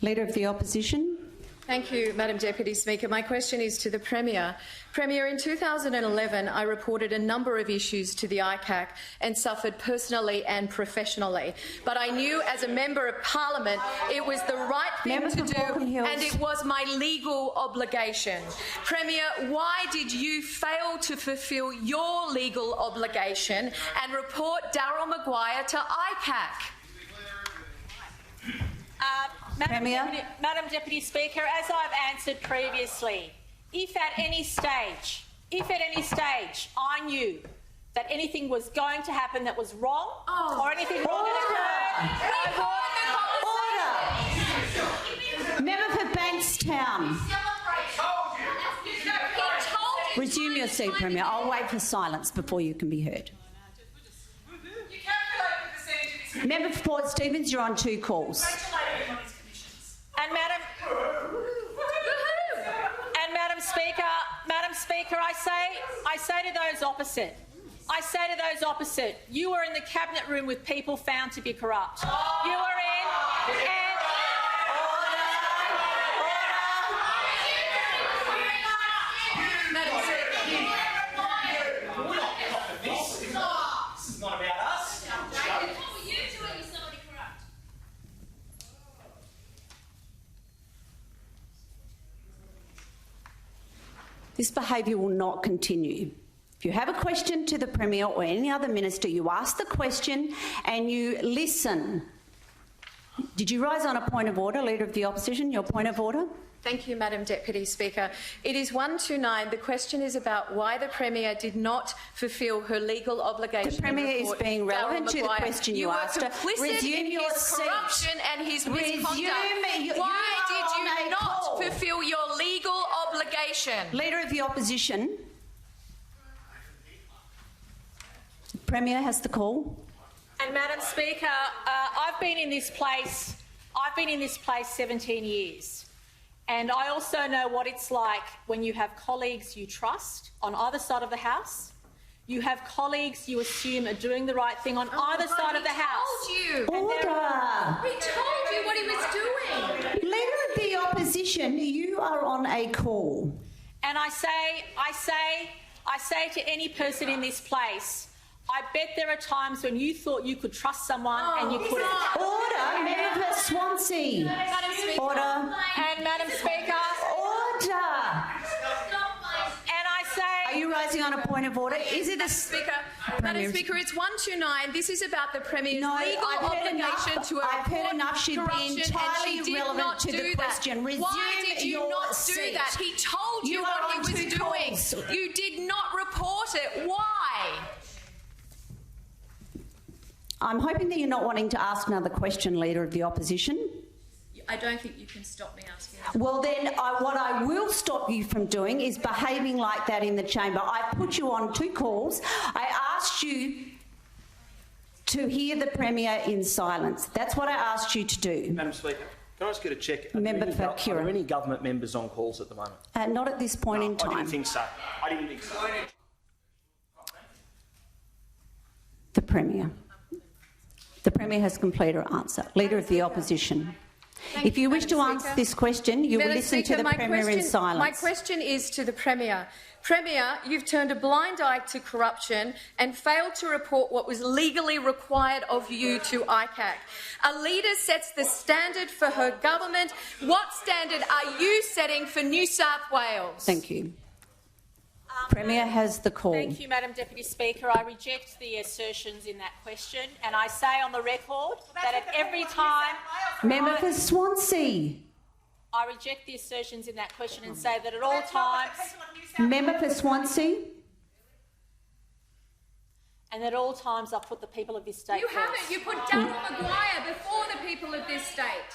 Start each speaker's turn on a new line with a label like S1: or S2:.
S1: Leader of the Opposition.
S2: Thank you, Madam Deputy Speaker. My question is to the Premier. Premier, in 2011, I reported a number of issues to the ICAC and suffered personally and professionally. But I knew as a Member of Parliament it was the right thing to do and it was my legal obligation. Premier, why did you fail to fulfil your legal obligation and report Daryl Maguire to ICAC?
S3: Madam Deputy Speaker, as I've answered previously, if at any stage I knew that anything was going to happen that was wrong or anything wrong had occurred,
S1: Order! Member for Bankstown. Resume your seat, Premier. I'll wait for silence before you can be heard. Member for Port Stephens, you're on 2 calls.
S3: And Madam Speaker, I say to those opposite, you were in the cabinet room with people found to be corrupt. You were in and
S4: This is not about us.
S1: This behaviour will not continue. If you have a question to the Premier or any other minister, you ask the question and you listen. Did you rise on a point of order, Leader of the Opposition? Your point of order?
S2: Thank you, Madam Deputy Speaker. It is 129. The question is about why the Premier did not fulfil her legal obligation.
S1: The Premier is being relevant to the question you asked her.
S2: Resume your corruption and his misconduct. Why did you not fulfil your legal obligation?
S1: Leader of the Opposition. The Premier has the call.
S3: And Madam Speaker, I've been in this place 17 years. And I also know what it's like when you have colleagues you trust on either side of the House. You have colleagues you assume are doing the right thing on either side of the House.
S1: Order!
S2: He told you what he was doing.
S1: Leader of the Opposition, you are on a call.
S3: And I say to any person in this place, I bet there are times when you thought you could trust someone and you couldn't.
S1: Order, Member for Swansea.
S2: Madam Speaker.
S1: Order.
S3: And Madam Speaker.
S1: Order.
S3: And I say.
S1: Are you rising on a point of order? Is it a
S2: Speaker? Madam Speaker, it's 129. This is about the Premier's legal obligation to
S1: I've heard enough. She'd be
S2: corruption,
S1: entirely
S2: and she did
S1: relevant
S2: not
S1: to the
S2: do
S1: question.
S2: that. Why did you not do
S1: seat.
S2: that? He told you what he was doing. You did not report it. Why?
S1: I'm hoping that you're not wanting to ask another question, Leader of the Opposition.
S2: I don't think you can stop me asking.
S1: Well, then what I will stop you from doing is behaving like that in the chamber. I put you on 2 calls. I asked you to hear the Premier in silence. That's what I asked you to do.
S4: Madam Speaker, can I just get a check?
S1: Member for
S4: Are
S1: Kira.
S4: there any government members on calls at the moment?
S1: Not at this point in time.
S4: I didn't think so.
S1: The Premier. The Premier has completed her answer. Leader of the Opposition. If you wish to answer this question, you will listen to the Premier in silence.
S2: My question is to the Premier. Premier, you've turned a blind eye to corruption and failed to report what was legally required of you to ICAC. A leader sets the standard for her government. What standard are you setting for New South Wales?
S1: Thank you. Premier has the call.
S3: Thank you, Madam Deputy Speaker. I reject the assertions in that question, and I say on the record that at every time...
S1: Member for Swansea.
S3: I reject the assertions in that question and say that at all times...
S1: Member for Swansea.
S3: And at all times I've put the people of this state first.
S2: You haven't. You put Daryl Maguire before the people of this state.